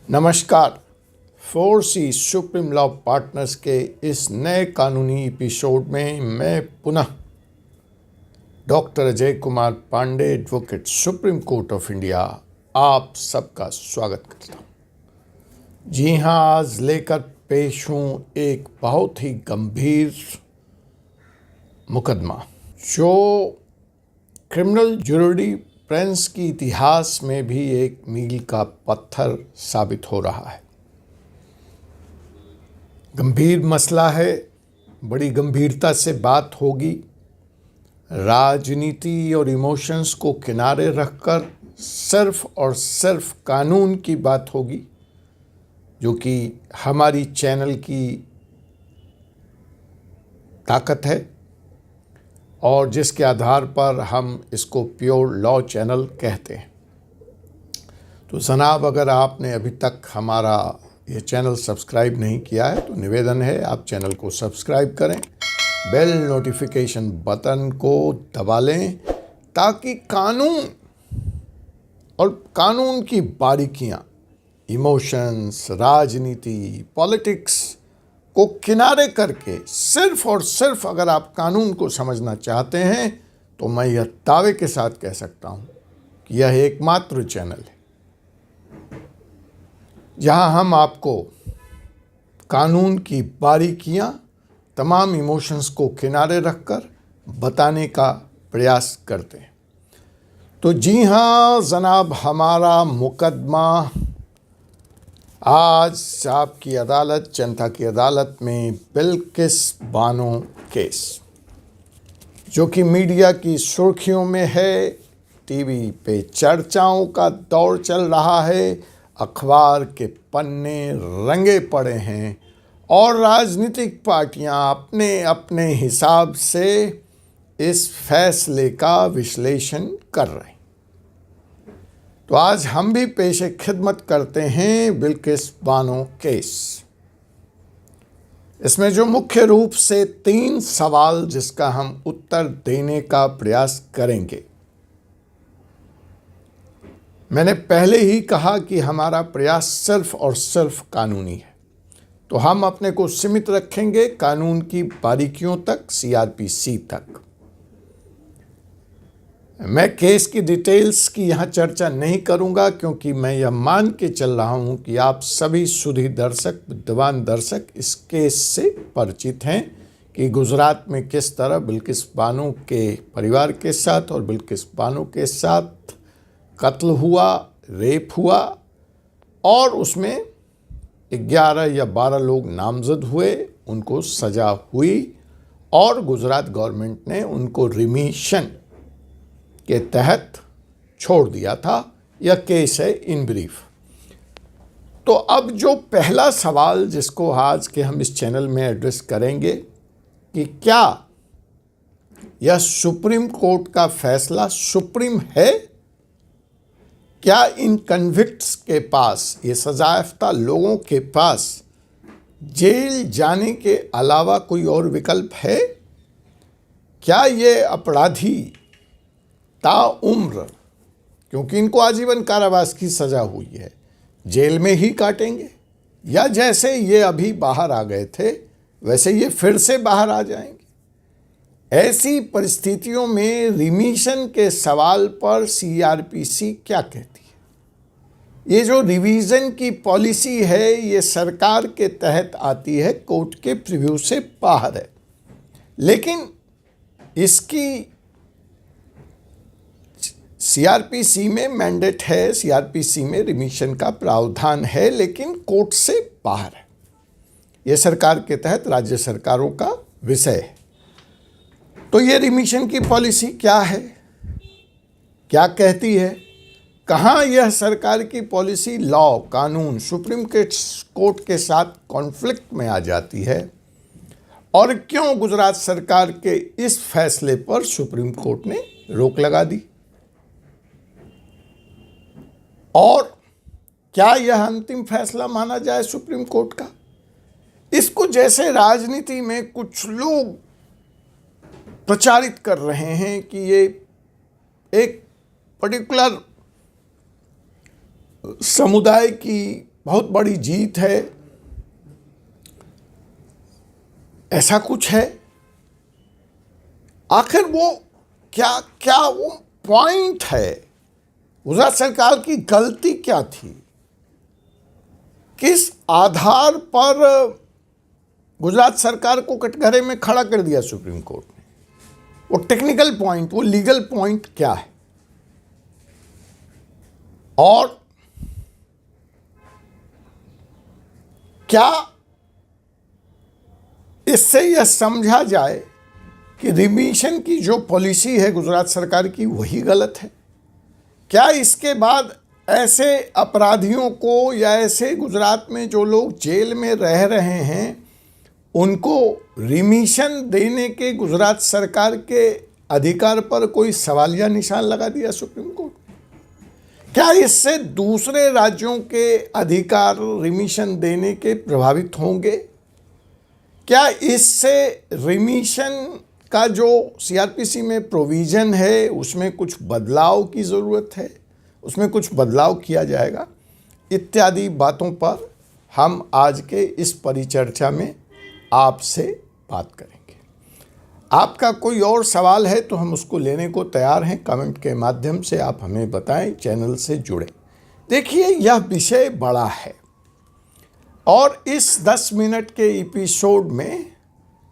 नमस्कार। 4C supreme law partners के इस नए कानूनी एपिसोड में मैं पुनः doctor Ajay Kumar Pandey, advocate, supreme court of India, आप सबका स्वागत करता हूँ। जी हाँ, आज लेकर पेश हूँ एक बहुत ही गंभीर मुकदमा जो क्रिमिनल जूरिस्प्रूडेंस की इतिहास में भी एक मील का पत्थर साबित हो रहा है। गंभीर मसला है, बड़ी गंभीरता से बात होगी। राजनीति और इमोशंस को किनारे रखकर सिर्फ और सिर्फ कानून की बात होगी, जो कि हमारी चैनल की ताकत है और जिसके आधार पर हम इसको प्योर लॉ चैनल कहते हैं। तो जनाब, अगर आपने अभी तक हमारा ये चैनल सब्सक्राइब नहीं किया है तो निवेदन है आप चैनल को सब्सक्राइब करें, बेल नोटिफिकेशन बटन को दबा लें ताकि कानून और कानून की बारीकियां, इमोशंस, राजनीति, पॉलिटिक्स को किनारे करके सिर्फ और सिर्फ अगर आप कानून को समझना चाहते हैं तो मैं यह दावे के साथ कह सकता हूं कि यह एकमात्र चैनल है जहां हम आपको कानून की बारीकियां, तमाम इमोशंस को किनारे रखकर बताने का प्रयास करते हैं। तो जी हाँ जनाब, हमारा मुकदमा आज आपकी अदालत, जनता की अदालत में बिल्किस बानो केस, जो कि मीडिया की सुर्खियों में है, टीवी पे चर्चाओं का दौर चल रहा है, अखबार के पन्ने रंगे पड़े हैं और राजनीतिक पार्टियां अपने अपने हिसाब से इस फैसले का विश्लेषण कर रहे हैं। तो आज हम भी पेशे खिदमत करते हैं बिल्किस बानो केस। इसमें जो मुख्य रूप से 3 सवाल जिसका हम उत्तर देने का प्रयास करेंगे। मैंने पहले ही कहा कि हमारा प्रयास सिर्फ और सिर्फ कानूनी है, तो हम अपने को सीमित रखेंगे कानून की बारीकियों तक, सीआरपीसी तक। मैं केस की डिटेल्स की यहाँ चर्चा नहीं करूँगा क्योंकि मैं यह मान के चल रहा हूँ कि आप सभी सुधी दर्शक, विद्वान दर्शक इस केस से परिचित हैं कि गुजरात में किस तरह बिल्किस बानो के परिवार के साथ और बिल्किस बानो के साथ कत्ल हुआ, रेप हुआ और उसमें 11 या 12 लोग नामजद हुए, उनको सजा हुई और गुजरात गवर्नमेंट ने उनको रिमिशन के तहत छोड़ दिया था। यह केस है इन ब्रीफ। तो अब जो पहला सवाल जिसको आज के हम इस चैनल में एड्रेस करेंगे कि क्या यह सुप्रीम कोर्ट का फैसला सुप्रीम है? क्या इन कन्विक्ट्स के पास, ये सजायाफ्ता लोगों के पास जेल जाने के अलावा कोई और विकल्प है? क्या ये अपराधी ताउम्र, क्योंकि इनको आजीवन कारावास की सजा हुई है, जेल में ही काटेंगे या जैसे ये अभी बाहर आ गए थे वैसे ये फिर से बाहर आ जाएंगे? ऐसी परिस्थितियों में रिमिशन के सवाल पर सीआरपीसी क्या कहती है? ये जो रिवीजन की पॉलिसी है ये सरकार के तहत आती है, कोर्ट के प्रीव्यू से बाहर है, लेकिन इसकी सीआरपीसी में मैंडेट है, सीआरपीसी में रिमिशन का प्रावधान है, लेकिन कोर्ट से बाहर है। यह सरकार के तहत राज्य सरकारों का विषय है। तो ये रिमिशन की पॉलिसी क्या है, क्या कहती है? कहाँ यह सरकार की पॉलिसी लॉ, कानून, सुप्रीम कोर्ट के साथ कॉन्फ्लिक्ट में आ जाती है और क्यों गुजरात सरकार के इस फैसले पर सुप्रीम कोर्ट ने रोक लगा दी? और क्या यह अंतिम फैसला माना जाए सुप्रीम कोर्ट का? इसको जैसे राजनीति में कुछ लोग प्रचारित कर रहे हैं कि ये एक पर्टिकुलर समुदाय की बहुत बड़ी जीत है, ऐसा कुछ है। आखिर वो क्या क्या वो पॉइंट है, गुजरात सरकार की गलती क्या थी, किस आधार पर गुजरात सरकार को कटघरे में खड़ा कर दिया सुप्रीम कोर्ट ने? वो टेक्निकल पॉइंट, वो लीगल पॉइंट क्या है? और क्या इससे यह समझा जाए कि रिमिशन की जो पॉलिसी है गुजरात सरकार की वही गलत है? क्या इसके बाद ऐसे अपराधियों को या ऐसे गुजरात में जो लोग जेल में रह रहे हैं उनको रिमिशन देने के गुजरात सरकार के अधिकार पर कोई सवालिया निशान लगा दिया सुप्रीम कोर्ट? क्या इससे दूसरे राज्यों के अधिकार रिमिशन देने के प्रभावित होंगे? क्या इससे रिमिशन का जो सीआरपीसी में प्रोविज़न है उसमें कुछ बदलाव की ज़रूरत है, उसमें कुछ बदलाव किया जाएगा? इत्यादि बातों पर हम आज के इस परिचर्चा में आपसे बात करेंगे। आपका कोई और सवाल है तो हम उसको लेने को तैयार हैं। कमेंट के माध्यम से आप हमें बताएं, चैनल से जुड़ें। देखिए, यह विषय बड़ा है और इस 10 मिनट के एपिसोड में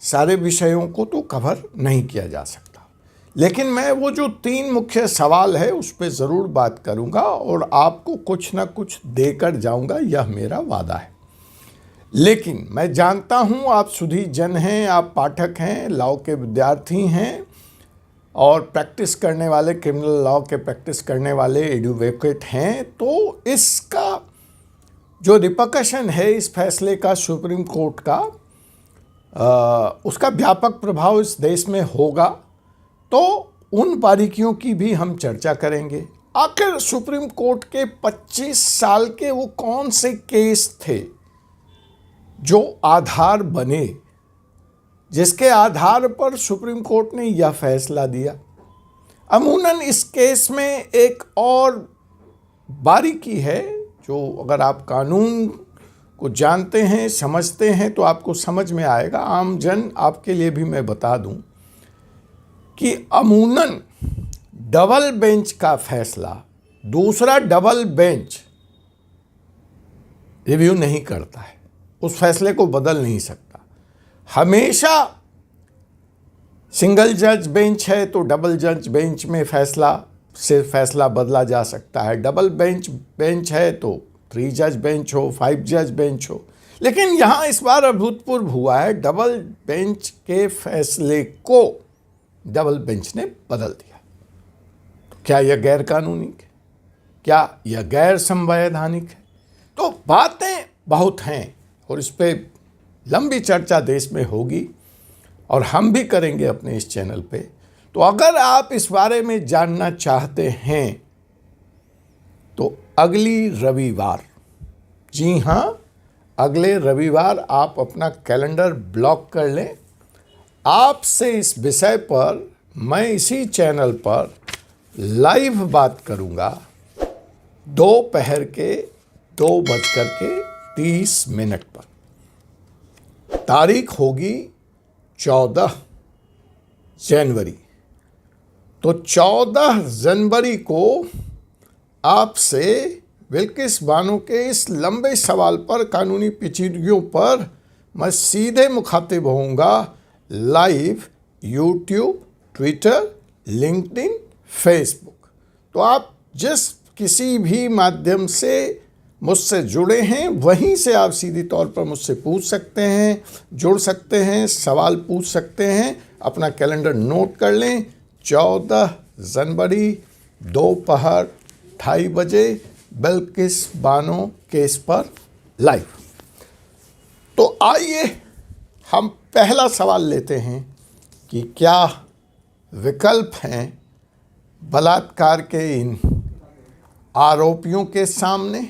सारे विषयों को तो कवर नहीं किया जा सकता, लेकिन मैं वो जो 3 मुख्य सवाल है उस पर ज़रूर बात करूंगा और आपको कुछ ना कुछ देकर जाऊंगा, यह मेरा वादा है। लेकिन मैं जानता हूं आप सुधी जन हैं, आप पाठक हैं, लॉ के विद्यार्थी हैं और प्रैक्टिस करने वाले, क्रिमिनल लॉ के प्रैक्टिस करने वाले एडवोकेट हैं, तो इसका जो रिपरकशन है इस फैसले का सुप्रीम कोर्ट का, उसका व्यापक प्रभाव इस देश में होगा, तो उन बारीकियों की भी हम चर्चा करेंगे। आखिर सुप्रीम कोर्ट के 25 साल के वो कौन से केस थे जो आधार बने, जिसके आधार पर सुप्रीम कोर्ट ने यह फैसला दिया? अमूमन इस केस में एक और बारीकी है जो अगर आप कानून को जानते हैं, समझते हैं तो आपको समझ में आएगा। आम जन आपके लिए भी मैं बता दूं कि अमूमन डबल बेंच का फैसला दूसरा डबल बेंच रिव्यू नहीं करता है, उस फैसले को बदल नहीं सकता। हमेशा सिंगल जज बेंच है तो डबल जज बेंच में फैसला बदला जा सकता है। डबल बेंच है तो 3 जज बेंच हो, 5 जज बेंच हो। लेकिन यहाँ इस बार अभूतपूर्व हुआ है, डबल बेंच के फैसले को डबल बेंच ने बदल दिया। क्या यह गैर कानूनी है? क्या यह गैर संवैधानिक है? तो बातें बहुत हैं और इस पे लंबी चर्चा देश में होगी और हम भी करेंगे अपने इस चैनल पे। तो अगर आप इस बारे में जानना चाहते हैं तो अगली रविवार, जी हाँ, अगले रविवार आप अपना कैलेंडर ब्लॉक कर लें। आपसे इस विषय पर मैं इसी चैनल पर लाइव बात करूंगा दोपहर के 2:30 पर। तारीख होगी 14 जनवरी। तो 14 जनवरी को आपसे बिल्किस बानो के इस लंबे सवाल पर, कानूनी पेचीदगियों पर मैं सीधे मुखातिब होऊंगा live YouTube, Twitter, LinkedIn, Facebook. तो आप जिस किसी भी माध्यम से मुझसे जुड़े हैं वहीं से आप सीधी तौर पर मुझसे पूछ सकते हैं, जुड़ सकते हैं, सवाल पूछ सकते हैं। अपना कैलेंडर नोट कर लें, 14 जनवरी दोपहर 2:30 बजे बिल्किस बानो केस पर लाइव। तो आइए हम पहला सवाल लेते हैं कि क्या विकल्प हैं बलात्कार के इन आरोपियों के सामने?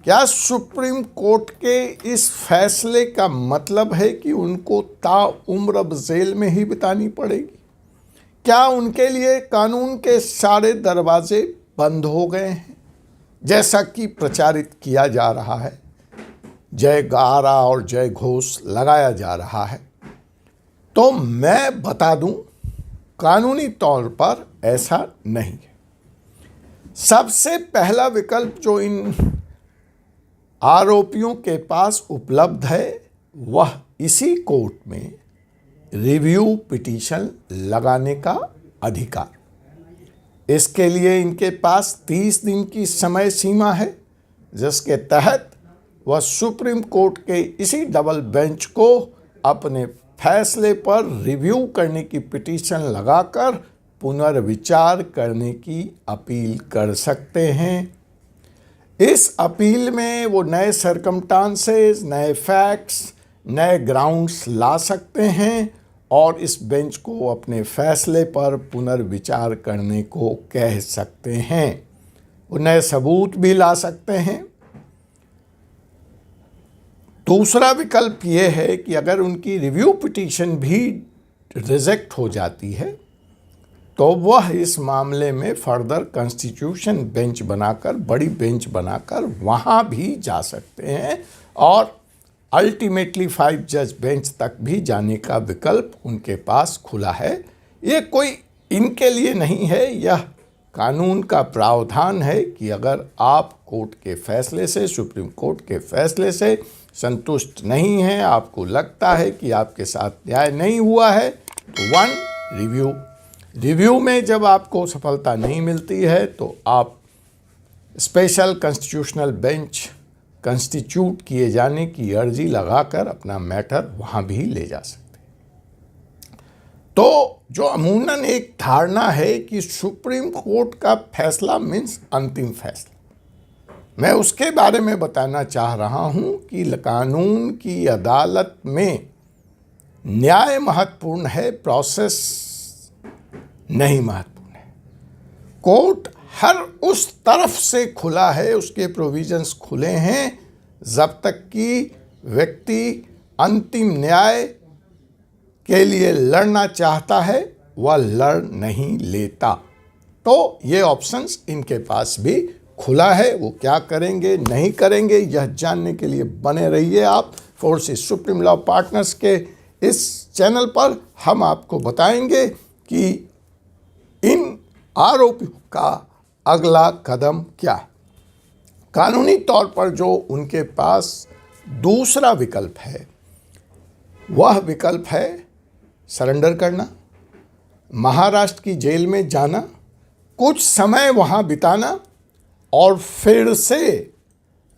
क्या सुप्रीम कोर्ट के इस फैसले का मतलब है कि उनको ताउम्र अब जेल में ही बितानी पड़ेगी? क्या उनके लिए कानून के सारे दरवाजे बंद हो गए हैं? जैसा कि प्रचारित किया जा रहा है, जयकारा और जय घोष लगाया जा रहा है, तो मैं बता दूं, कानूनी तौर पर ऐसा नहीं है। सबसे पहला विकल्प जो इन आरोपियों के पास उपलब्ध है वह इसी कोर्ट में रिव्यू पिटीशन लगाने का अधिकार। इसके लिए इनके पास 30 दिन की समय सीमा है, जिसके तहत वह सुप्रीम कोर्ट के इसी डबल बेंच को अपने फैसले पर रिव्यू करने की पिटीशन लगाकर पुनर्विचार करने की अपील कर सकते हैं। इस अपील में वो नए सर्कमस्टांसेस, नए फैक्ट्स, नए ग्राउंड्स ला सकते हैं और इस बेंच को अपने फैसले पर पुनर्विचार करने को कह सकते हैं। वो नए सबूत भी ला सकते हैं। दूसरा विकल्प ये है कि अगर उनकी रिव्यू पिटीशन भी रिजेक्ट हो जाती है तो वह इस मामले में फर्दर कॉन्स्टिट्यूशन बेंच बनाकर, बड़ी बेंच बनाकर वहाँ भी जा सकते हैं और अल्टीमेटली 5 जज बेंच तक भी जाने का विकल्प उनके पास खुला है। ये कोई इनके लिए नहीं है, यह कानून का प्रावधान है कि अगर आप कोर्ट के फैसले से, सुप्रीम कोर्ट के फैसले से संतुष्ट नहीं हैं, आपको लगता है कि आपके साथ न्याय नहीं हुआ है, तो रिव्यू में जब आपको सफलता नहीं मिलती है तो आप स्पेशल कॉन्स्टिट्यूशनल बेंच कंस्टिट्यूट किए जाने की अर्जी लगाकर अपना मैटर वहाँ भी ले जा सकते हैं। तो जो अमूमन एक धारणा है कि सुप्रीम कोर्ट का फैसला मीन्स अंतिम फैसला, मैं उसके बारे में बताना चाह रहा हूँ कि कानून की अदालत में न्याय महत्वपूर्ण है, प्रोसेस नहीं महत्वपूर्ण है। कोर्ट हर उस तरफ से खुला है, उसके प्रोविजंस खुले हैं, जब तक कि व्यक्ति अंतिम न्याय के लिए लड़ना चाहता है वह लड़ नहीं लेता। तो ये ऑप्शंस इनके पास भी खुला है। वो क्या करेंगे, नहीं करेंगे, यह जानने के लिए बने रहिए आप फोर्सेस सुप्रीम लॉ पार्टनर्स के इस चैनल पर। हम आपको बताएंगे कि इन आरोपियों का अगला कदम क्या है। कानूनी तौर पर जो उनके पास दूसरा विकल्प है वह विकल्प है सरेंडर करना, महाराष्ट्र की जेल में जाना, कुछ समय वहाँ बिताना और फिर से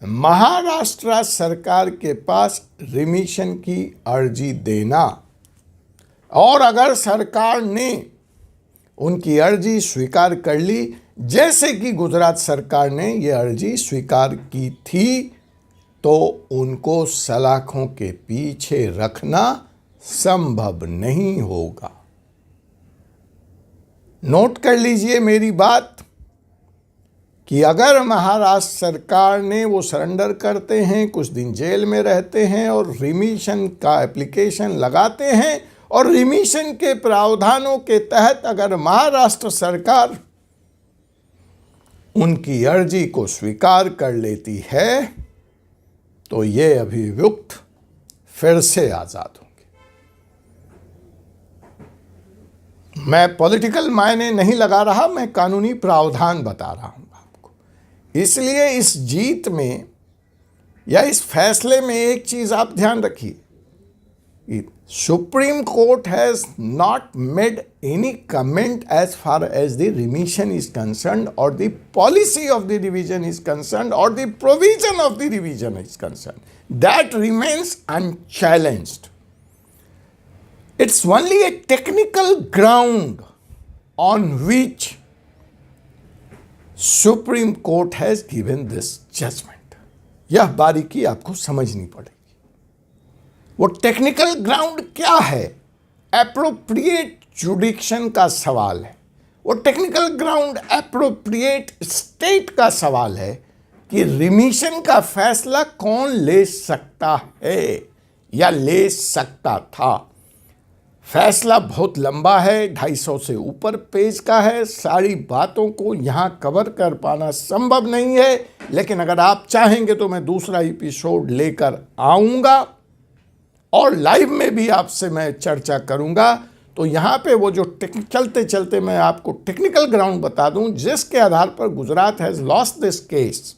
महाराष्ट्र सरकार के पास रिमिशन की अर्जी देना। और अगर सरकार ने उनकी अर्जी स्वीकार कर ली, जैसे कि गुजरात सरकार ने ये अर्जी स्वीकार की थी, तो उनको सलाखों के पीछे रखना संभव नहीं होगा। नोट कर लीजिए मेरी बात कि अगर महाराष्ट्र सरकार ने वो सरेंडर करते हैं, कुछ दिन जेल में रहते हैं और रिमिशन का एप्लीकेशन लगाते हैं और रिमिशन के प्रावधानों के तहत अगर महाराष्ट्र सरकार उनकी अर्जी को स्वीकार कर लेती है तो ये अभियुक्त फिर से आज़ाद होंगे। मैं पॉलिटिकल मायने नहीं लगा रहा, मैं कानूनी प्रावधान बता रहा हूं आपको। इसलिए इस जीत में या इस फैसले में एक चीज़ आप ध्यान रखिए, Supreme Court has not made any comment as far as the remission is concerned or the policy of the revision is concerned or the provision of the revision is concerned. That remains unchallenged. It's only a technical ground on which Supreme Court has given this judgment. यह बारीकी आपको समझनी पड़ेगी। वो technical ground क्या है? Appropriate जुडिक्शन का सवाल है। वो टेक्निकल ग्राउंड एप्रोप्रिएट स्टेट का सवाल है कि रिमिशन का फैसला कौन ले सकता है या ले सकता था। फैसला बहुत लंबा है, 250 से ऊपर पेज का है, सारी बातों को यहाँ कवर कर पाना संभव नहीं है, लेकिन अगर आप चाहेंगे तो मैं दूसरा एपिसोड लेकर आऊँगा और लाइव में भी आपसे मैं चर्चा करूँगा। तो यहाँ पे वो जो चलते चलते मैं आपको टेक्निकल ग्राउंड बता दूँ जिसके आधार पर Gujarat has lost this case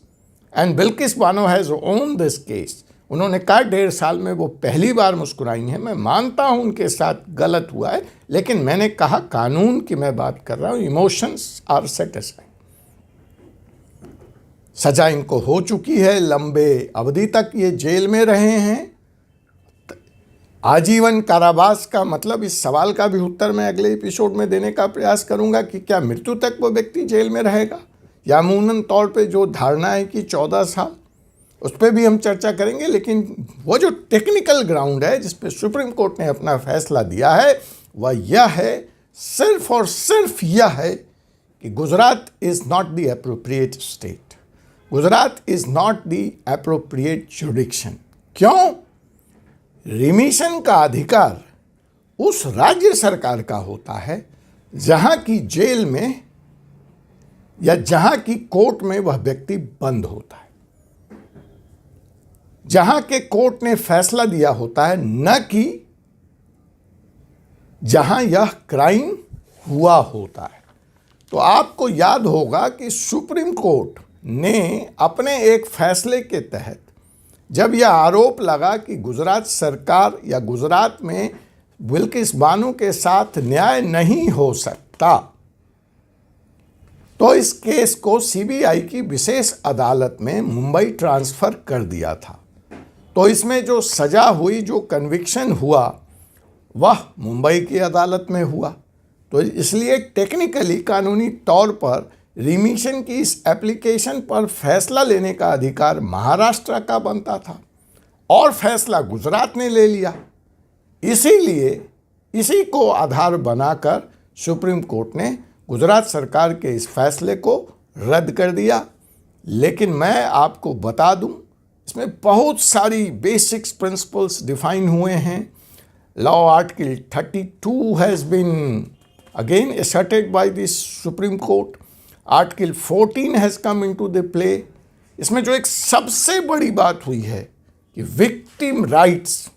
and Bilkis Bano has own this case. उन्होंने कहा 1.5 साल में वो पहली बार मुस्कुराई हैं। मैं मानता हूँ उनके साथ गलत हुआ है, लेकिन मैंने कहा कानून की मैं बात कर रहा हूँ, इमोशंस आर सेटिस्फाइड। सजा इनको हो चुकी है, लंबे अवधि तक ये जेल में रहे हैं। आजीवन कारावास का मतलब, इस सवाल का भी उत्तर मैं अगले एपिसोड में देने का प्रयास करूंगा कि क्या मृत्यु तक वो व्यक्ति जेल में रहेगा, या अमूमन तौर पे जो धारणा है कि 14 साल, उस पर भी हम चर्चा करेंगे। लेकिन वो जो टेक्निकल ग्राउंड है जिस पे सुप्रीम कोर्ट ने अपना फैसला दिया है वह यह है, सिर्फ और सिर्फ यह है कि Gujarat is not the appropriate state, Gujarat is not the appropriate जुडिक्शन। क्यों? रिमिशन का अधिकार उस राज्य सरकार का होता है जहां की जेल में या जहां की कोर्ट में वह व्यक्ति बंद होता है, जहां के कोर्ट ने फैसला दिया होता है, न कि जहां यह क्राइम हुआ होता है। तो आपको याद होगा कि सुप्रीम कोर्ट ने अपने एक फैसले के तहत जब यह आरोप लगा कि गुजरात सरकार या गुजरात में बिल्किस बानो के साथ न्याय नहीं हो सकता, तो इस केस को सीबीआई की विशेष अदालत में मुंबई ट्रांसफ़र कर दिया था। तो इसमें जो सज़ा हुई, जो कन्विक्शन हुआ, वह मुंबई की अदालत में हुआ। तो इसलिए टेक्निकली कानूनी तौर पर रिमिशन की इस एप्लीकेशन पर फैसला लेने का अधिकार महाराष्ट्र का बनता था और फैसला गुजरात ने ले लिया। इसीलिए इसी को आधार बनाकर सुप्रीम कोर्ट ने गुजरात सरकार के इस फैसले को रद्द कर दिया। लेकिन मैं आपको बता दूं, इसमें बहुत सारी बेसिक्स प्रिंसिपल्स डिफाइन हुए हैं। Law article 32 has been again asserted by the supreme court. Article 14 has come into the play. इसमें जो एक सबसे बड़ी बात हुई है कि विक्टिम राइट्स,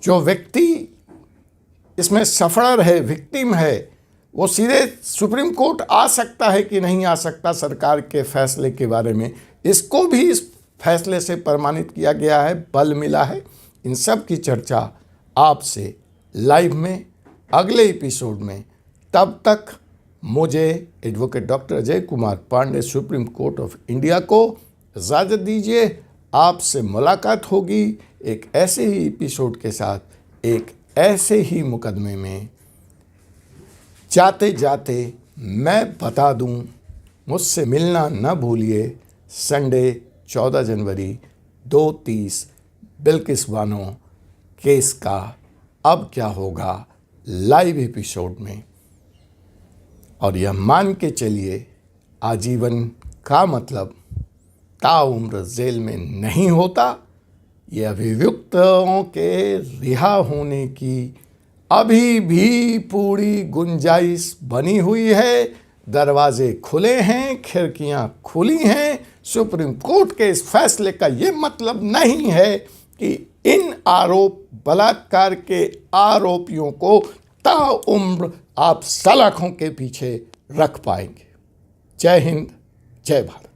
जो व्यक्ति इसमें सफरर है, विक्टिम है, वो सीधे सुप्रीम कोर्ट आ सकता है कि नहीं आ सकता सरकार के फैसले के बारे में, इसको भी इस फैसले से प्रमाणित किया गया है, बल मिला है। इन सब की चर्चा आपसे लाइव में अगले एपिसोड में। तब तक मुझे advocate doctor Ajay Kumar Pandey, supreme court of India को इजाज़त दीजिए। आपसे मुलाकात होगी एक ऐसे ही एपिसोड के साथ, एक ऐसे ही मुकदमे में। जाते जाते मैं बता दूं, मुझसे मिलना न भूलिए। संडे 14 जनवरी 2:30 बिल्किस बानो केस का अब क्या होगा लाइव एपिसोड में। और यह मान के चलिए, आजीवन का मतलब ताउम्र जेल में नहीं होता। यह अभियुक्तों के रिहा होने की अभी भी पूरी गुंजाइश बनी हुई है। दरवाजे खुले हैं, खिड़कियां खुली हैं। सुप्रीम कोर्ट के इस फैसले का ये मतलब नहीं है कि इन बलात्कार के आरोपियों को ताउम्र आप सलाखों के पीछे रख पाएंगे। जय हिंद, जय भारत।